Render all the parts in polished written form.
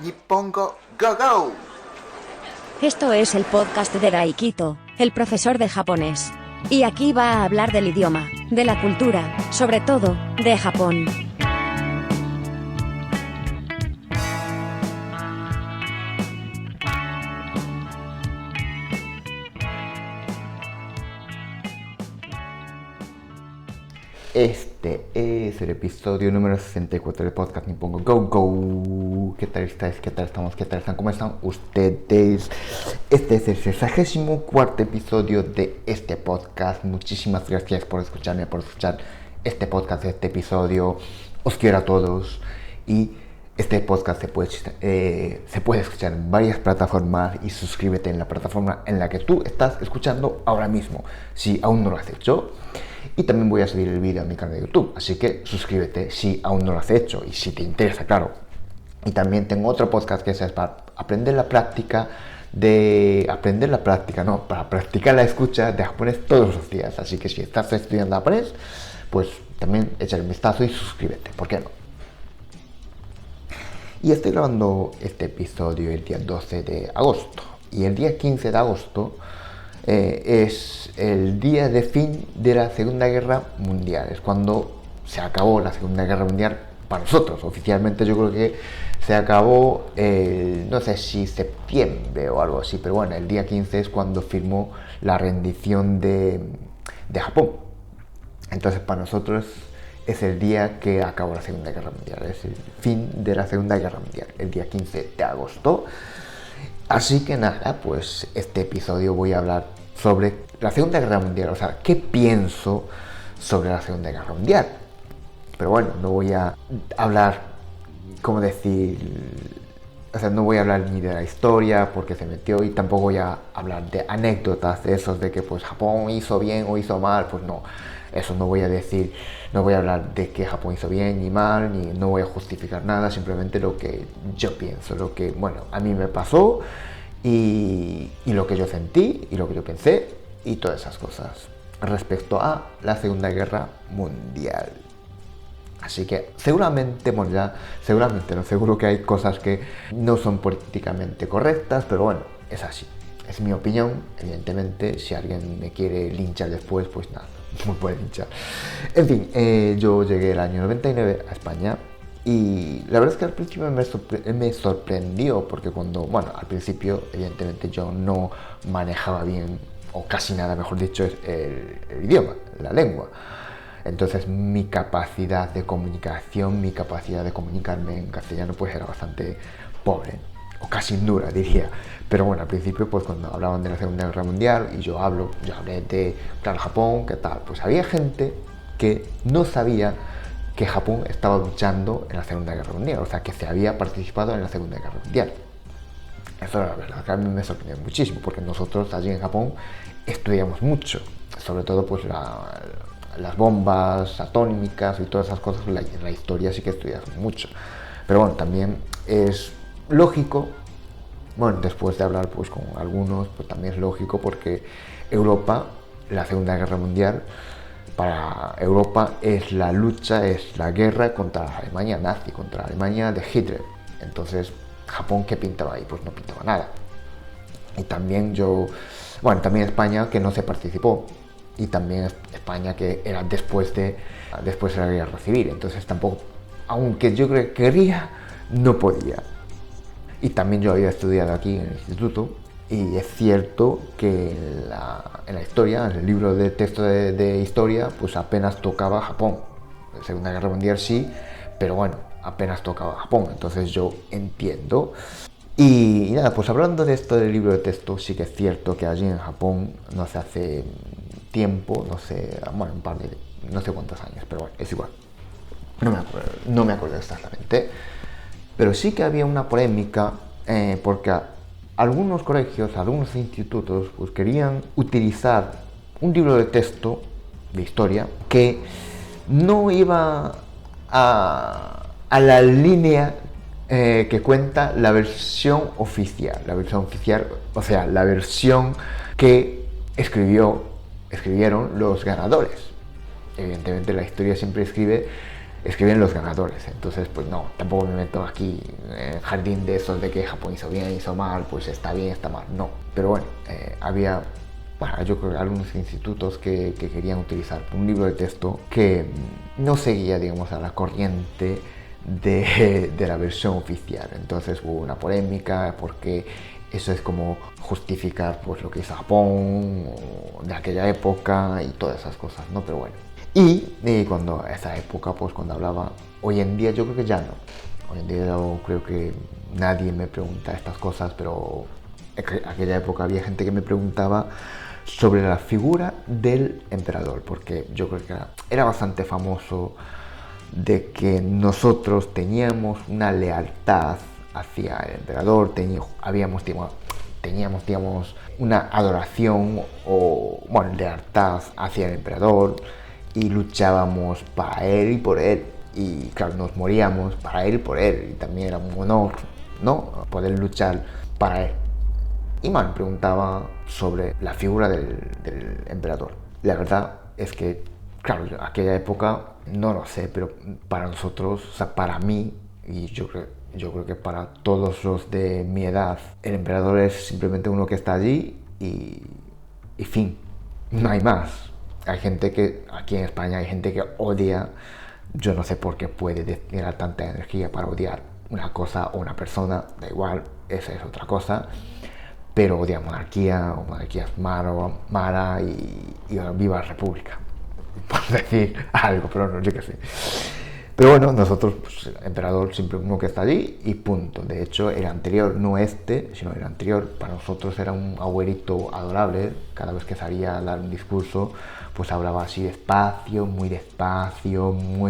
Nippongo Go Go. Esto es el podcast de Daikito, el profesor de japonés. Y aquí va a hablar del idioma, de la cultura, sobre todo, de Japón. Este es el episodio número 64 del podcast Nippongo Go Go. ¿Qué tal estáis? ¿Qué tal estamos? ¿Qué tal están? ¿Cómo están ustedes? Este es el 64 episodio de este podcast. Muchísimas gracias por escucharme, por escuchar este podcast, este episodio. Os quiero a todos. Y este podcast se puede escuchar en varias plataformas y suscríbete en la plataforma en la que tú estás escuchando ahora mismo, si aún no lo has hecho. Y también voy a subir el vídeo a mi canal de YouTube, así que suscríbete si aún no lo has hecho y si te interesa, claro. Y también tengo otro podcast que es para aprender la práctica para practicar la escucha de japonés todos los días. Así que si estás estudiando japonés, pues también échale un vistazo y suscríbete, ¿por qué no? Y estoy grabando este episodio el día 12 de agosto. Y el día 15 de agosto es el día de fin de la Segunda Guerra Mundial. Es cuando se acabó la Segunda Guerra Mundial para nosotros. Oficialmente yo creo que se acabó, no sé si septiembre o algo así. Pero bueno, el día 15 es cuando firmó la rendición de Japón. Entonces para nosotros es el día que acabó la Segunda Guerra Mundial, es el fin de la Segunda Guerra Mundial, el día 15 de agosto. Así que nada, pues este episodio voy a hablar sobre la Segunda Guerra Mundial, o sea, qué pienso sobre la Segunda Guerra Mundial. Pero bueno, no voy a hablar, ¿cómo decir? O sea, no voy a hablar ni de la historia, porque se metió, y tampoco voy a hablar de anécdotas de esos de que pues Japón hizo bien o hizo mal, pues no. Eso no voy a decir, no voy a hablar de que Japón hizo bien ni mal, ni no voy a justificar nada, simplemente lo que yo pienso, lo que, bueno, a mí me pasó y lo que yo sentí y lo que yo pensé y todas esas cosas respecto a la Segunda Guerra Mundial. Así que seguramente, bueno, ya, seguramente, no, seguro que hay cosas que no son políticamente correctas, pero bueno, es así. Es mi opinión, evidentemente, si alguien me quiere linchar después, pues nada, me puede linchar. En fin, yo llegué el año 99 a España y la verdad es que al principio me sorprendió porque al principio, evidentemente, yo no manejaba bien, o casi nada, mejor dicho, el idioma, la lengua. Entonces mi capacidad de comunicación, mi capacidad de comunicarme en castellano pues era bastante pobre, o casi nula diría. Pero bueno, al principio pues cuando hablaban de la Segunda Guerra Mundial y yo hablé de, claro, Japón, ¿qué tal? Pues había gente que no sabía que Japón estaba luchando en la Segunda Guerra Mundial, o sea que se había participado en la Segunda Guerra Mundial. Eso la verdad que a mí me sorprendió muchísimo, porque nosotros allí en Japón estudiamos mucho, sobre todo pues las bombas atómicas y todas esas cosas, la historia sí que estudiamos mucho. Pero bueno, también es lógico, bueno, después de hablar pues con algunos, pues también es lógico porque Europa, la Segunda Guerra Mundial, para Europa es la lucha, es la guerra contra la Alemania nazi, contra la Alemania de Hitler. Entonces, Japón, ¿qué pintaba ahí? Pues no pintaba nada. Y también también España, que no se participó. Y también España, que era después de la guerra civil. Entonces tampoco, aunque yo creo que quería, no podía. Y también yo había estudiado aquí en el instituto. Y es cierto que en la historia, en el libro de texto de historia, pues apenas tocaba Japón. La Segunda Guerra Mundial sí, pero bueno, apenas tocaba Japón. Entonces yo entiendo. Y nada, pues hablando de esto del libro de texto, sí que es cierto que allí en Japón no se hace tiempo, no sé cuántos años, pero bueno, es igual. No me acuerdo exactamente. Pero sí que había una polémica porque algunos colegios, algunos institutos, pues querían utilizar un libro de texto de historia que no iba a la línea que cuenta la versión oficial, o sea, la versión que escribieron los ganadores. Evidentemente la historia siempre escribe escriben los ganadores. Entonces, pues no, tampoco me meto aquí en el jardín de esos de que Japón hizo bien, hizo mal, pues está bien, está mal, no. Pero bueno, había, bueno, yo creo que algunos institutos que querían utilizar un libro de texto que no seguía, digamos, a la corriente de la versión oficial. Entonces hubo una polémica porque eso es como justificar pues lo que hizo Japón de aquella época y todas esas cosas, ¿no? Pero bueno. Y cuando esa época, pues cuando hablaba, hoy en día yo creo que ya no. Hoy en día yo creo que nadie me pregunta estas cosas, pero en aquella época había gente que me preguntaba sobre la figura del emperador, porque yo creo que era bastante famoso de que nosotros teníamos una lealtad hacia el emperador, teníamos, digamos, una adoración o, bueno, lealtad hacia el emperador y luchábamos para él y por él. Y claro, nos moríamos para él y por él. Y también era un honor, ¿no? Poder luchar para él. Y me preguntaba sobre la figura del emperador. La verdad es que, claro, aquella época no lo sé, pero para nosotros, o sea, para mí, y yo creo que para todos los de mi edad, el emperador es simplemente uno que está allí y fin, no hay más. Hay gente que, aquí en España, hay gente que odia, yo no sé por qué puede destinar tanta energía para odiar una cosa o una persona, da igual, esa es otra cosa, pero odia monarquía o monarquías mala y viva la república, por decir algo, pero no, yo qué sé. Pero bueno, nosotros, pues, el emperador siempre uno que está allí y punto. De hecho, el anterior, no este, sino el anterior, para nosotros era un abuelito adorable. Cada vez que salía a dar un discurso, pues hablaba así despacio, muy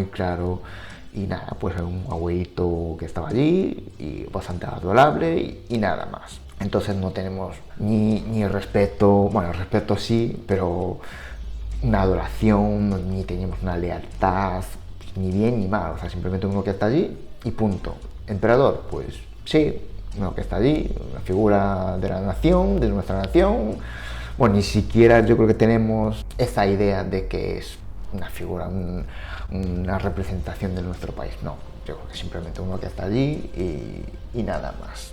claro. Y nada, pues era un abuelito que estaba allí y bastante adorable y nada más. Entonces no tenemos ni respeto, bueno, el respeto sí, pero una adoración, ni teníamos una lealtad, ni bien ni mal, o sea, simplemente uno que está allí y punto. Emperador, pues sí, uno que está allí, una figura de la nación, de nuestra nación. Bueno, ni siquiera yo creo que tenemos esa idea de que es una figura, una representación de nuestro país, no. Yo creo que simplemente uno que está allí y nada más.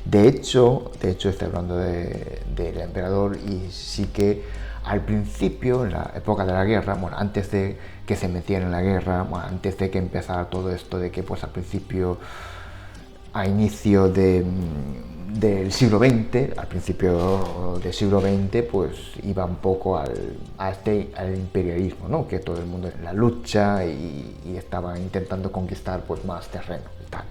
De hecho estoy hablando del emperador y sí que al principio, en la época de la guerra, bueno, antes de que se metiera en la guerra, bueno, antes de que empezara todo esto de que pues al principio, a inicio del siglo XX, al principio del siglo XX, pues iba un poco al imperialismo, ¿no? Que todo el mundo en la lucha y estaba intentando conquistar pues más terreno y tal.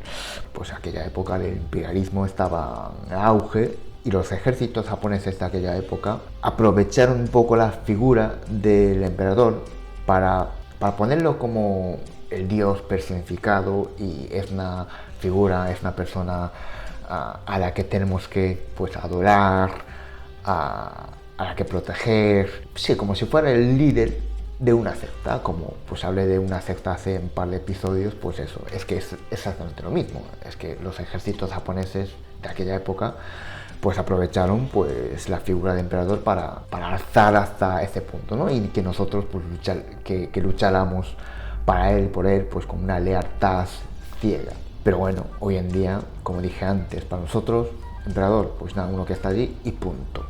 Pues aquella época del imperialismo estaba en auge y los ejércitos japoneses de aquella época aprovecharon un poco la figura del emperador para ponerlo como el dios personificado y es una figura, es una persona a la que tenemos que pues adorar, a la que proteger, sí, como si fuera el líder de una secta, como pues hablé de una secta hace un par de episodios, pues eso, es que es exactamente lo mismo, es que los ejércitos japoneses de aquella época pues aprovecharon pues la figura de emperador para alzar hasta ese punto, ¿no? Y que nosotros pues que lucháramos para él, por él, pues con una lealtad ciega. Pero bueno, hoy en día, como dije antes, para nosotros, emperador, pues nada, uno que está allí y punto.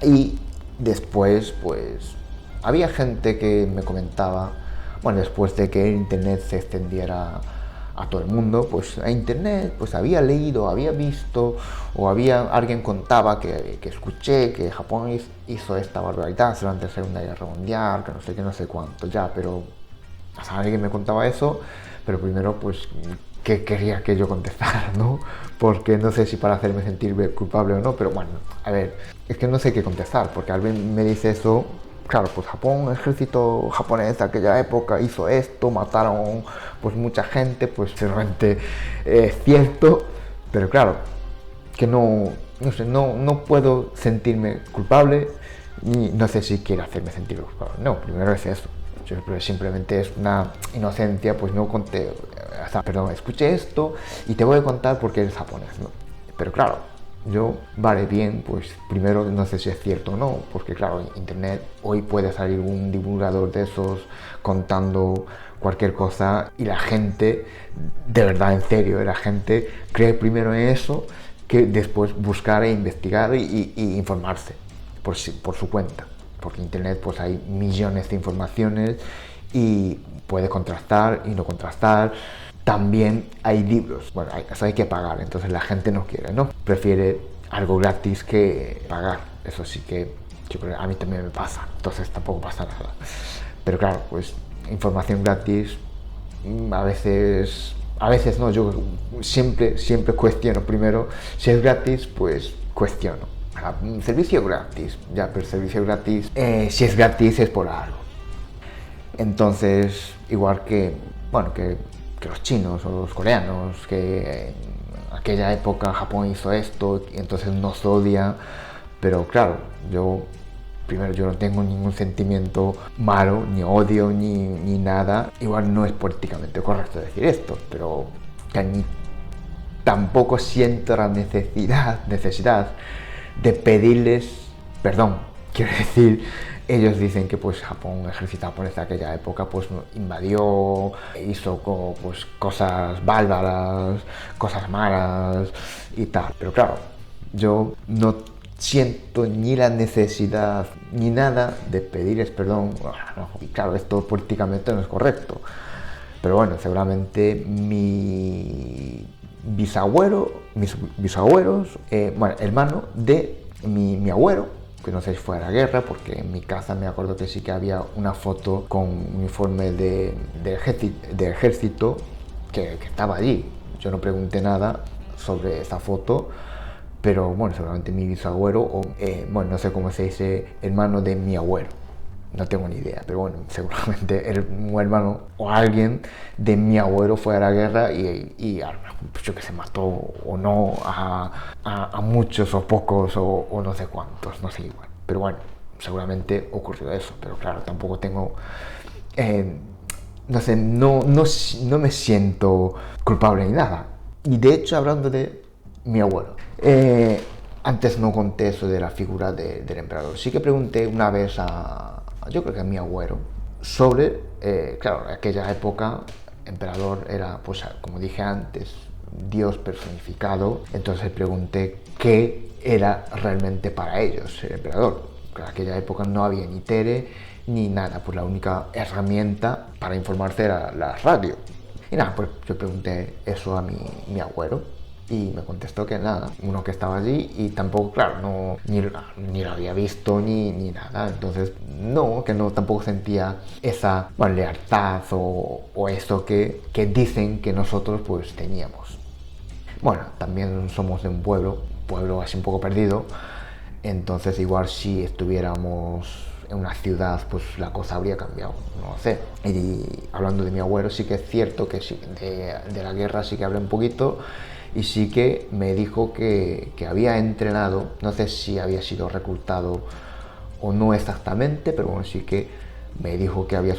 Y después, pues, había gente que me comentaba, bueno, después de que el internet se extendiera a todo el mundo, pues a internet, pues había leído, había visto, o alguien contaba que escuché que Japón hizo esta barbaridad durante la Segunda Guerra Mundial, que no sé qué, no sé cuánto ya, pero o sea, alguien me contaba eso, pero primero pues que quería que yo contestara, ¿no? Porque no sé si para hacerme sentir culpable o no, pero bueno, a ver, es que no sé qué contestar, porque alguien me dice eso, claro, pues Japón, el ejército japonés de aquella época hizo esto, mataron pues mucha gente, pues realmente es cierto, pero claro, que no sé, no puedo sentirme culpable y no sé si quiero hacerme sentir culpable, no, primero es eso. Pero simplemente es una inocencia, pues no conté, o sea, perdón, escuché esto y te voy a contar porque eres japonés, ¿no? Pero claro, yo, vale, bien, pues primero no sé si es cierto o no, porque claro, en internet hoy puede salir un divulgador de esos contando cualquier cosa y la gente, de verdad, en serio, la gente cree primero en eso que después buscar e investigar y informarse por su cuenta. Porque en internet pues hay millones de informaciones y puede contrastar y no contrastar. También hay libros, bueno, eso hay que pagar, entonces la gente no quiere, ¿no? Prefiere algo gratis que pagar. Eso sí que yo creo que a mí también me pasa, entonces tampoco pasa nada. Pero claro, pues información gratis a veces no, yo siempre cuestiono primero, si es gratis, pues cuestiono. Un servicio gratis, ya, pero el servicio gratis, si es gratis es por algo. Entonces, igual que, bueno, que los chinos o los coreanos, que en aquella época Japón hizo esto, y entonces nos odia, pero claro, yo no tengo ningún sentimiento malo, ni odio, ni nada. Igual no es políticamente correcto decir esto, pero tampoco siento la necesidad de pedirles perdón. Quiero decir, ellos dicen que pues Japón, el ejército japonés de aquella época, pues invadió, hizo pues cosas bárbaras, cosas malas y tal. Pero claro, yo no siento ni la necesidad ni nada de pedirles perdón. No, y claro, esto políticamente no es correcto. Pero bueno, seguramente mis bisabuelos, bueno, hermano de mi abuelo, que no sé si fue a la guerra, porque en mi casa me acuerdo que sí que había una foto con un uniforme de ejército que estaba allí. Yo no pregunté nada sobre esa foto, pero bueno, seguramente mi bisabuelo, o bueno, no sé cómo se dice, hermano de mi abuelo. No tengo ni idea, pero bueno, seguramente un hermano o alguien de mi abuelo fue a la guerra y yo que se mató o no a muchos o pocos o no sé cuántos, no sé igual. Pero bueno, seguramente ocurrió eso, pero claro, tampoco tengo, no sé, no me siento culpable ni nada. Y de hecho, hablando de mi abuelo, antes no conté eso de la figura del emperador. Sí que pregunté una vez yo creo que a mi abuelo, sobre, claro, en aquella época, emperador era, pues como dije antes, Dios personificado. Entonces pregunté qué era realmente para ellos el emperador. En aquella época no había ni tele ni nada, pues la única herramienta para informarse era la radio. Y nada, pues yo pregunté eso a mi abuelo y me contestó que nada, uno que estaba allí y tampoco, claro, ni lo había visto ni nada. Entonces, que no tampoco sentía esa, bueno, lealtad o eso que dicen que nosotros pues teníamos. Bueno, también somos de un pueblo así un poco perdido, entonces igual si estuviéramos en una ciudad, pues la cosa habría cambiado, no lo sé. Y hablando de mi abuelo, sí que es cierto que sí, de la guerra sí que hablé un poquito, y sí que me dijo que había entrenado, no sé si había sido reclutado o no exactamente, pero bueno, sí que me dijo que había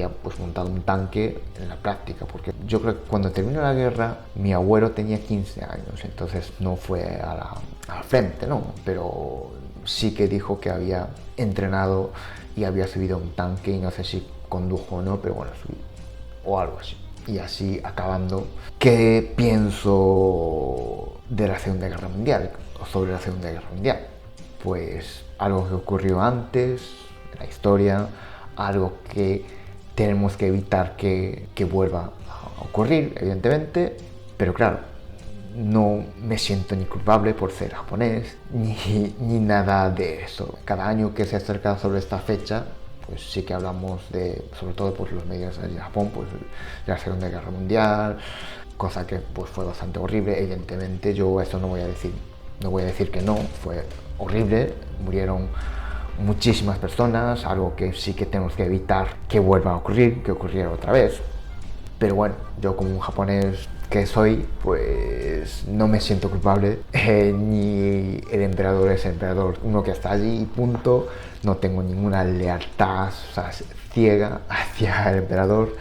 pues montado un tanque en la práctica, porque yo creo que cuando terminó la guerra mi abuelo tenía 15 años, entonces no fue a la frente, ¿no? Pero sí que dijo que había entrenado y había subido un tanque y no sé si condujo o no, pero bueno, o algo así. Y así acabando, ¿qué pienso de la Segunda Guerra Mundial o sobre la Segunda Guerra Mundial? Pues algo que ocurrió antes en la historia, algo que tenemos que evitar que vuelva a ocurrir, evidentemente, pero claro, no me siento ni culpable por ser japonés, ni nada de eso. Cada año que se acerca sobre esta fecha, pues sí que hablamos sobre todo pues los medios de Japón, pues de la Segunda Guerra Mundial, cosa que pues fue bastante horrible. Evidentemente yo eso no voy a decir que no, fue horrible, murieron muchísimas personas, algo que sí que tenemos que evitar que vuelva a ocurrir, que ocurriera otra vez. Pero bueno, yo como un japonés que soy, pues no me siento culpable, ni el emperador es el emperador, uno que está allí y punto. No tengo ninguna lealtad, o sea, ciega hacia el emperador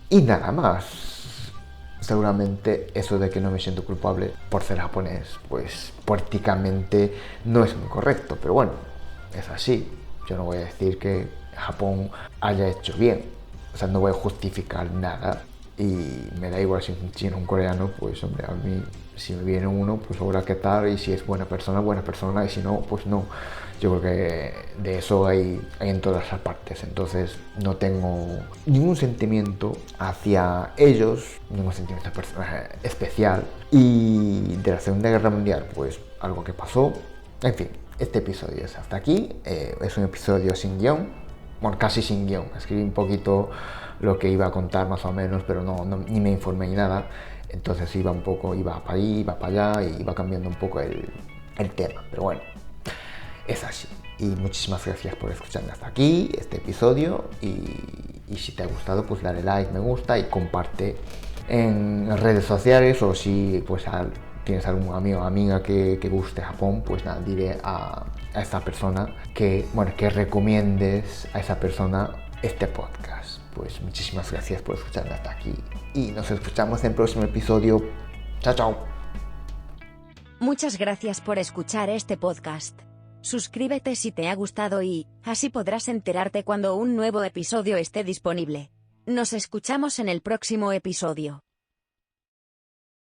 y nada más. Seguramente eso de que no me siento culpable por ser japonés, pues políticamente no es muy correcto, pero bueno, es así. Yo no voy a decir que Japón haya hecho bien, o sea, no voy a justificar nada y me da igual si es un chino o un coreano, pues hombre, a mí si me viene uno, pues habrá que tal, y si es buena persona, y si no, pues no. Yo creo que de eso hay en todas las partes, entonces no tengo ningún sentimiento hacia ellos, ningún sentimiento especial. Y de la Segunda Guerra Mundial, pues algo que pasó. En fin, este episodio es hasta aquí, es un episodio sin guión, bueno, casi sin guión, escribí un poquito lo que iba a contar más o menos, pero ni me informé ni nada, entonces iba para allí, iba para allá, y iba cambiando un poco el tema, pero bueno, es así. Y muchísimas gracias por escucharme hasta aquí, este episodio, y si te ha gustado, pues dale like, me gusta y comparte en redes sociales, o si pues tienes algún amigo o amiga que guste Japón, pues nada, diré a esta persona que recomiendes a esa persona este podcast. Pues muchísimas gracias por escucharme hasta aquí y nos escuchamos en el próximo episodio. Chao, chao. Muchas gracias por escuchar este podcast. Suscríbete si te ha gustado y así podrás enterarte cuando un nuevo episodio esté disponible. Nos escuchamos en el próximo episodio.